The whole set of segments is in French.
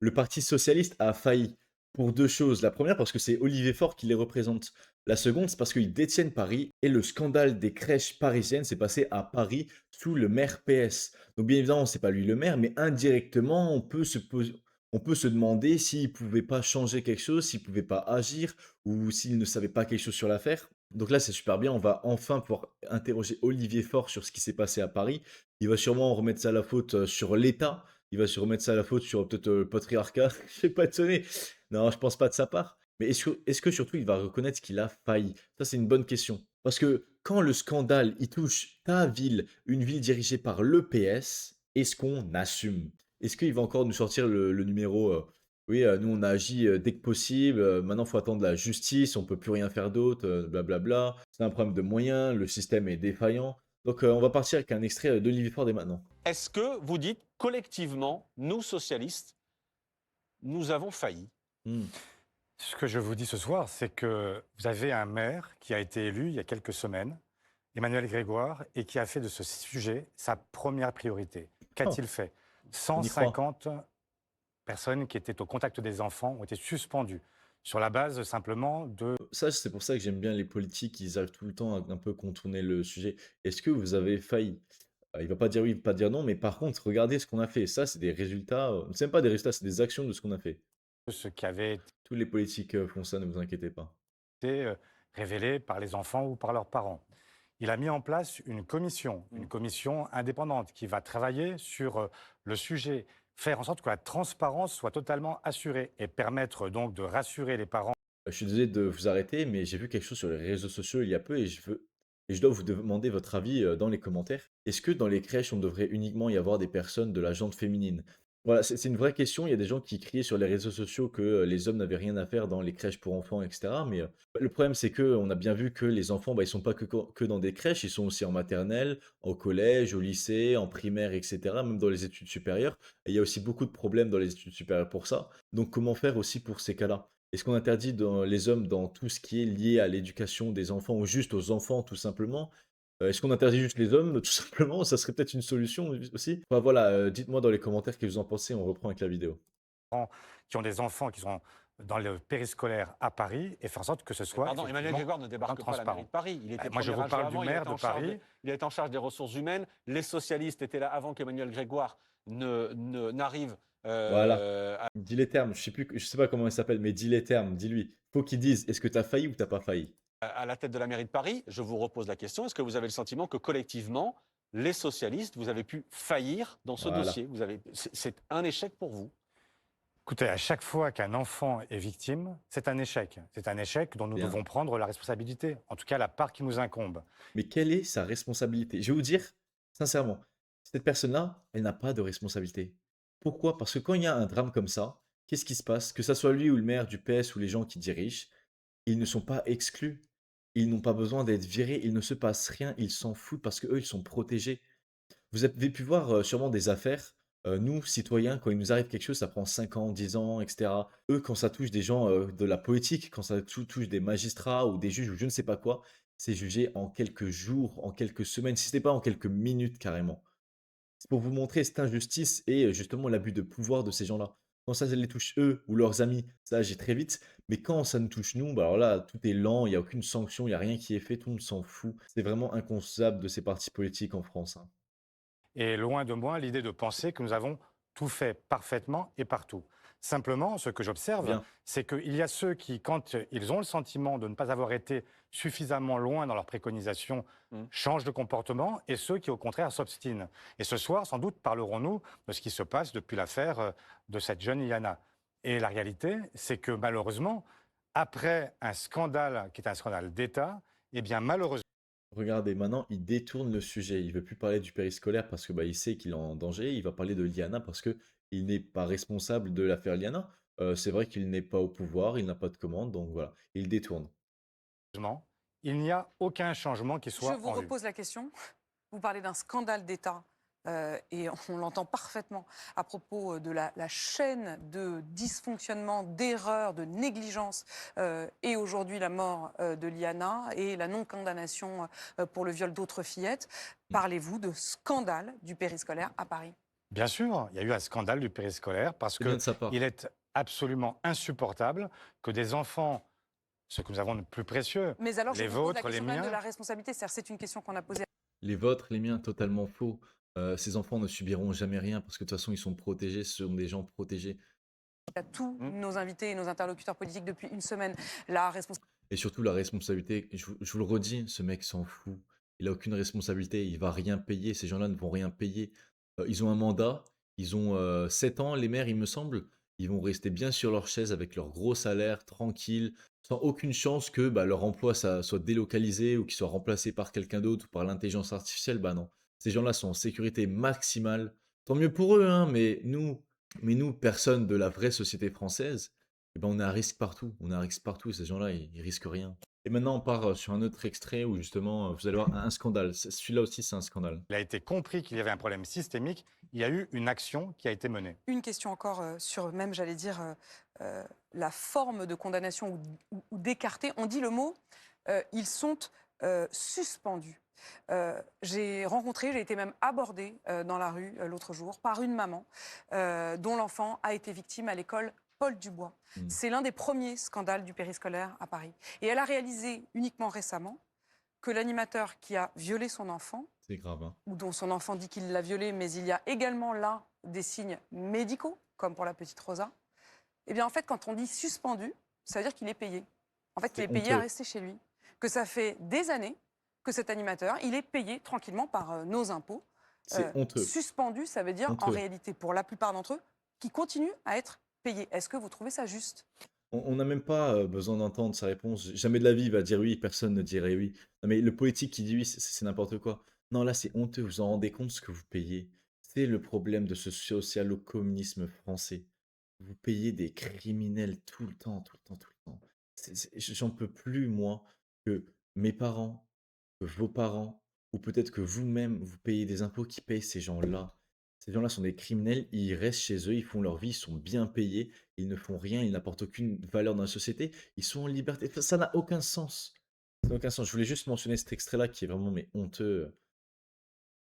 le Parti socialiste a failli pour 2 choses. La première parce que c'est Olivier Faure qui les représente. La seconde, c'est parce qu'ils détiennent Paris et le scandale des crèches parisiennes s'est passé à Paris sous le maire PS. Donc bien évidemment, c'est pas lui le maire, mais indirectement, on peut se demander s'il pouvait pas changer quelque chose, s'il pouvait pas agir ou s'il ne savait pas quelque chose sur l'affaire. Donc là, c'est super bien, on va enfin pouvoir interroger Olivier Faure sur ce qui s'est passé à Paris. Il va sûrement remettre ça à la faute, sur l'État. Il va se remettre ça à la faute sur peut-être, le patriarcat. Je vais pas étonné. Non, je pense pas de sa part. Mais est-ce que surtout il va reconnaître qu'il a failli? Ça, c'est une bonne question. Parce que quand le scandale, il touche ta ville, une ville dirigée par le PS, est-ce qu'on assume? Est-ce qu'il va encore nous sortir le numéro, «Oui, nous on a agi, dès que possible, maintenant il faut attendre la justice, on peut plus rien faire d'autre, bla. C'est un problème de moyens, le système est défaillant». Donc, on va partir avec un extrait, d'Olivier Faure dès maintenant. Est-ce que vous dites collectivement, nous socialistes, nous avons failli? Mmh. Ce que je vous dis ce soir, c'est que vous avez un maire qui a été élu il y a quelques semaines, Emmanuel Grégoire, et qui a fait de ce sujet sa première priorité. Oh, Qu'a-t-il fait? on y croit. 150 personnes qui étaient au contact des enfants ont été suspendues sur la base simplement de Ça, c'est pour ça que j'aime bien les politiques, ils arrivent tout le temps à un peu contourner le sujet. Est-ce que vous avez failli? Il va pas dire oui, il va pas dire non, mais par contre, regardez ce qu'on a fait. Ça, c'est des résultats, c'est même pas des résultats, c'est des actions de ce qu'on a fait. ce qui avait Tous les politiques, font ça, ne vous inquiétez pas. été révélé par les enfants ou par leurs parents. Il a mis en place Mmh. une commission indépendante qui va travailler sur le sujet, faire en sorte que la transparence soit totalement assurée et permettre donc de rassurer les parents. Je suis désolé de vous arrêter, mais j'ai vu quelque chose sur les réseaux sociaux il y a peu et je dois vous demander votre avis, dans les commentaires. Est-ce que dans les crèches, on devrait uniquement y avoir des personnes de la gente féminine? Voilà, c'est une vraie question. Il y a des gens qui criaient sur les réseaux sociaux que, les hommes n'avaient rien à faire dans les crèches pour enfants et cetera, mais, le problème, c'est que on a bien vu que les enfants, bah, ils sont pas que dans des crèches, ils sont aussi en maternelle, au collège, au lycée, en primaire et cetera, même dans les études supérieures et il y a aussi beaucoup de problèmes dans les études supérieures pour ça. Donc comment faire aussi pour ces cas-là? Est-ce qu'on interdit les hommes dans tout ce qui est lié à l'éducation des enfants ou juste aux enfants tout simplement? Est-ce qu'on interdit juste les hommes tout simplement? Ça serait peut-être une solution aussi? Enfin voilà, dites-moi dans les commentaires ce que vous en pensez, on reprend avec la vidéo. Qui ont des enfants qui sont dans le périscolaire à Paris et faire en sorte que ce Mais soit pardon, Emmanuel effectivement Grégoire ne débarque pas à la mairie de transparent. Paris. Il était Moi, je premier vous adjoint parle du avant, maire de Paris. il était en charge des ressources humaines. Les socialistes étaient là avant qu'Emmanuel Grégoire n'arrive. Voilà, dis les termes, je sais pas comment il s'appelle, mais dis les termes, dis-lui. Faut qu'il dise: «Est-ce que tu as failli ou tu as pas failli?» À la tête de la mairie de Paris, je vous repose la question, est-ce que vous avez le sentiment que collectivement, les socialistes, vous avez pu faillir dans ce dossier? Voilà, C'est un échec pour vous? Écoutez, à chaque fois qu'un enfant est victime, c'est un échec. C'est un échec dont nous bien. devons prendre la responsabilité, en tout cas la part qui nous incombe. Mais quelle est sa responsabilité? Je vais vous dire, sincèrement, cette personne-là, elle n'a pas de responsabilité. Pourquoi? Parce que quand il y a un drame comme ça, qu'est-ce qui se passe? Que ça soit lui ou le maire du PS ou les gens qui dirigent, ils ne sont pas exclus. Ils n'ont pas besoin d'être virés, il ne se passe rien, ils s'en foutent parce qu'eux, ils sont protégés. Vous avez pu voir, sûrement des affaires, nous, citoyens, quand il nous arrive quelque chose, ça prend 5 ans, 10 ans et cetera. Eux, quand ça touche des gens, de la politique, quand ça touche des magistrats ou des juges ou je ne sais pas quoi, c'est jugé en quelques jours, en quelques semaines, si ce n'est pas en quelques minutes carrément. C'est pour vous montrer cette injustice et justement l'abus de pouvoir de ces gens-là. Quand ça les touche eux ou leurs amis, ça agit très vite, mais quand ça nous touche nous, bah, alors là, tout est lent, il y a aucune sanction, il y a rien qui est fait, tout le monde s'en fout. C'est vraiment inconcevable de ces partis politiques en France, hein. Et loin de moi l'idée de penser que nous avons tout fait parfaitement et partout. Simplement, ce que j'observe, Bien. c'est qu'il y a ceux qui, quand ils ont le sentiment de ne pas avoir été suffisamment loin dans leurs préconisations, Mmh. changent de comportement, et ceux qui, au contraire, s'obstinent. Et ce soir, sans doute, parlerons-nous de ce qui se passe depuis l'affaire de cette jeune Iliana. Et la réalité, c'est que malheureusement, après un scandale qui est un scandale d'État, eh bien malheureusement, Regardez, maintenant, il détourne le sujet. Il veut plus parler du périscolaire parce que, bah, il sait qu'il est en danger. Il va parler de Liana parce que il n'est pas responsable de l'affaire Liana. C'est vrai qu'il n'est pas au pouvoir, il n'a pas de commande, donc voilà, il détourne. il n'y a aucun changement qui Je soit vous en vue. repose la question. Vous parlez d'un scandale d'État et on l'entend parfaitement à propos de la chaîne de dysfonctionnement, d'erreurs, de négligence et aujourd'hui la mort de Liana et la non-condamnation pour le viol d'autres fillettes. Mmh. Parlez-vous de scandale du périscolaire à Paris? Bien sûr, il y a eu un scandale du périscolaire parce C'est bien de sa part. qu'il est absolument insupportable que des enfants, ce que nous avons de plus précieux, Mais alors, je les vous pose la vôtres, les question quand même de miens, la responsabilité. C'est-à-dire, c'est une question qu'on a posée Les vôtres, les miens, totalement faux. Ces enfants ne subiront jamais rien parce que de toute façon, ils sont protégés, ce sont des gens protégés. à tous Hmm. nos invités et nos interlocuteurs politiques depuis une semaine. La responsabilité Et surtout, la responsabilité, je vous le redis, ce mec s'en fout. Il a aucune responsabilité, il va rien payer, ces gens-là ne vont rien payer. Ils ont un mandat, ils ont 7 ans, les maires, il me semble. Ils vont rester bien sur leur chaise avec leur gros salaire, tranquille, sans aucune chance que bah, leur emploi ça, soit délocalisé ou qu'il soit remplacé par quelqu'un d'autre ou par l'intelligence artificielle. Bah non. Ces gens-là sont en sécurité maximale. Tant mieux pour eux, hein, mais nous, personne de la vraie société française, eh ben, on a un risque partout. On a un risque partout. Ces gens-là, ils risquent rien. Et maintenant, on part sur un autre extrait où justement, vous allez voir un scandale. Celui-là aussi, c'est un scandale. il a été compris qu'il y avait un problème systémique, il y a eu une action qui a été menée. Une question encore sur même, j'allais dire, la forme de condamnation ou d'écarter. On dit le mot, ils sont suspendus. J'ai été même abordée dans la rue l'autre jour par une maman dont l'enfant a été victime à l'école Paul Dubois. Mm. C'est l'un des premiers scandales du périscolaire à Paris. Et elle a réalisé uniquement récemment que l'animateur qui a violé son enfant, C'est grave, hein. ou dont son enfant dit qu'il l'a violé, mais il y a également là des signes médicaux, comme pour la petite Rosa, eh bien en fait, quand on dit suspendu, ça veut dire qu'il est payé. En fait, qu'il est C'est payé à honteux. rester chez lui. Que ça fait des années que cet animateur, il est payé tranquillement par nos impôts. C'est honteux. Suspendu, ça veut dire en Honteux. réalité, pour la plupart d'entre eux, qui continuent à être payés. Est-ce que vous trouvez ça juste? On n'a même pas besoin d'entendre sa réponse. Jamais de la vie, il va dire oui, personne ne dirait oui. Non, mais le politique qui dit oui, c'est n'importe quoi. Non, là, c'est honteux. Vous en rendez compte ce que vous payez? C'est le problème de ce socialo-communisme français. Vous payez des criminels tout le temps, tout le temps, tout le temps. J'en peux plus, moi, que mes parents, que vos parents, ou peut-être que vous-même, vous payez des impôts qui payent ces gens-là. Ces gens-là sont des criminels, ils restent chez eux, ils font leur vie, ils sont bien payés, ils ne font rien, ils n'apportent aucune valeur dans la société, ils sont en liberté. Ça n'a aucun sens. Ça n'a aucun sens. Je voulais juste mentionner cet extrait-là qui est vraiment mais honteux.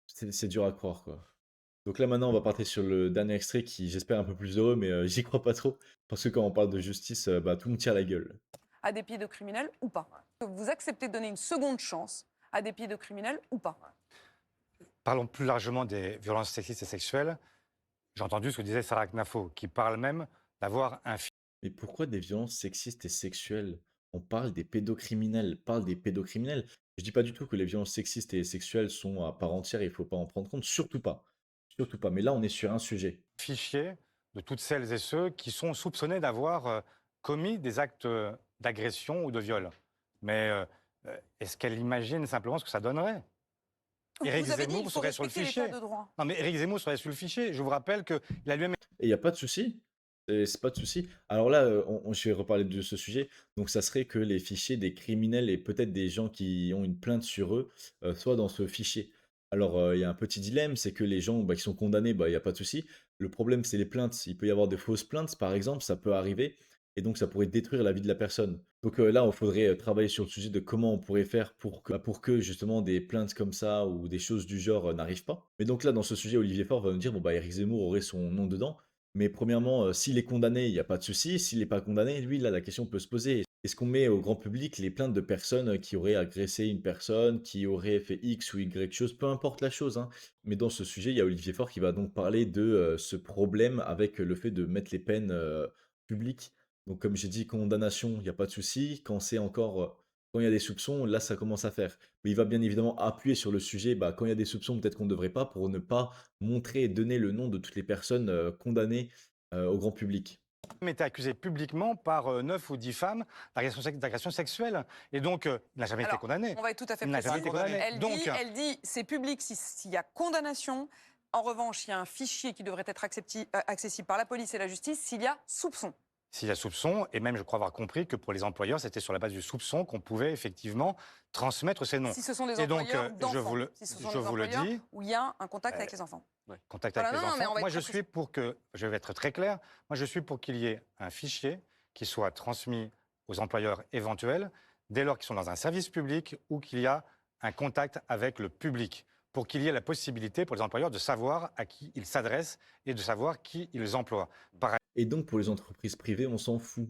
C'est dur à croire, quoi. Donc là maintenant, on va partir sur le dernier extrait qui, j'espère, est un peu plus heureux, mais j'y crois pas trop. Parce que quand on parle de justice, bah, tout le monde tire la gueule. À des pédocriminels ou pas? Vous acceptez de donner une seconde chance à des pédocriminels ou pas? Parlons plus largement des violences sexistes et sexuelles. J'ai entendu ce que disait Sarah Knafo, qui parle même d'avoir un Mais pourquoi des violences sexistes et sexuelles? On parle des pédocriminels, parle des pédocriminels. Je dis pas du tout que les violences sexistes et sexuelles sont à part entière, il faut pas en prendre compte, surtout pas. Surtout pas. Mais là, on est sur un sujet. fichier de toutes celles et ceux qui sont soupçonnés d'avoir commis des actes d'agression ou de viol. Mais est-ce qu'elle imagine simplement ce que ça donnerait? Éric Vous avez dit Zemmour qu'il faut serait sur le respecter fichier. l'état de droit. Non, mais Éric Zemmour serait sur le fichier. Je vous rappelle qu'il a lui-même Et il n'y a pas de souci. C'est pas de souci. Alors là, je vais reparler de ce sujet. Donc, ça serait que les fichiers des criminels et peut-être des gens qui ont une plainte sur eux soient dans ce fichier. Alors, il y a un petit dilemme, c'est que les gens bah, qui sont condamnés, bah, il n'y a pas de souci. Le problème, c'est les plaintes. Il peut y avoir des fausses plaintes, par exemple, ça peut arriver. Et donc, ça pourrait détruire la vie de la personne. Donc là, il faudrait travailler sur le sujet de comment on pourrait faire pour que justement des plaintes comme ça ou des choses du genre n'arrivent pas. Mais donc là, dans ce sujet, Olivier Faure va nous dire, bon, bah, Éric Zemmour aurait son nom dedans. Mais premièrement, s'il est condamné, il y a pas de souci. S'il n'est pas condamné, lui, là, la question peut se poser. Est-ce qu'on met au grand public les plaintes de personnes qui auraient agressé une personne, qui auraient fait X ou Y chose, peu importe la chose, hein. Mais dans ce sujet, il y a Olivier Faure qui va donc parler de ce problème avec le fait de mettre les peines publiques. Donc, comme j'ai dit, condamnation, il n'y a pas de souci. Quand c'est encore, quand il y a des soupçons, là, ça commence à faire. Mais il va bien évidemment appuyer sur le sujet, bah, quand il y a des soupçons, peut-être qu'on ne devrait pas, pour ne pas montrer et donner le nom de toutes les personnes condamnées au grand public. été accusé publiquement par 9 ou 10 femmes d'agression sexuelle. Et donc, il n'a jamais été Alors, condamné. On va être tout à fait Il n'a précis. jamais été condamné. Donc, Elle dit c'est public s'il y a condamnation. En revanche, il y a un fichier qui devrait être accessible par la police et la justice s'il y a soupçon. s'il y a soupçon, et même je crois avoir compris que pour les employeurs, c'était sur la base du soupçon qu'on pouvait effectivement transmettre ces noms. Si ce sont des Et donc, employeurs d'enfants, je si ce sont je des vous le employeurs dis, où il y a un contact avec les enfants. contact Voilà, avec non, les non, mais on enfants. va être Moi, très je suis pour que, je vais être très clair, moi, je suis pour qu'il y ait un fichier qui soit transmis aux employeurs éventuels dès lors qu'ils sont dans un service public ou qu'il y a un contact avec le public. pour qu'il y ait la possibilité pour les employeurs de savoir à qui ils s'adressent et de savoir qui ils emploient. Et donc pour les entreprises privées, on s'en fout.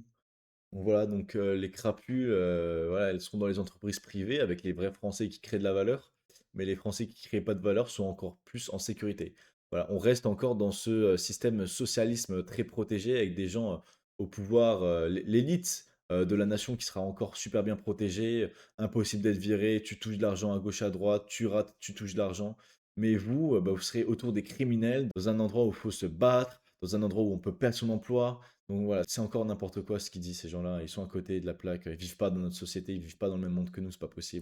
Donc voilà, donc les crapus, voilà, elles sont dans les entreprises privées avec les vrais Français qui créent de la valeur, mais les Français qui créent pas de valeur sont encore plus en sécurité. Voilà, on reste encore dans ce système socialisme très protégé avec des gens au pouvoir, l'élite de la nation qui sera encore super bien protégée, impossible d'être viré, tu touches de l'argent à gauche à droite, tu rates, tu touches de l'argent. Mais vous, bah, vous serez autour des criminels, dans un endroit où il faut se battre, dans un endroit où on peut perdre son emploi. Donc voilà, c'est encore n'importe quoi ce qu'ils disent ces gens-là. Ils sont à côté de la plaque. Ils vivent pas dans notre société, ils vivent pas dans le même monde que nous, c'est pas possible.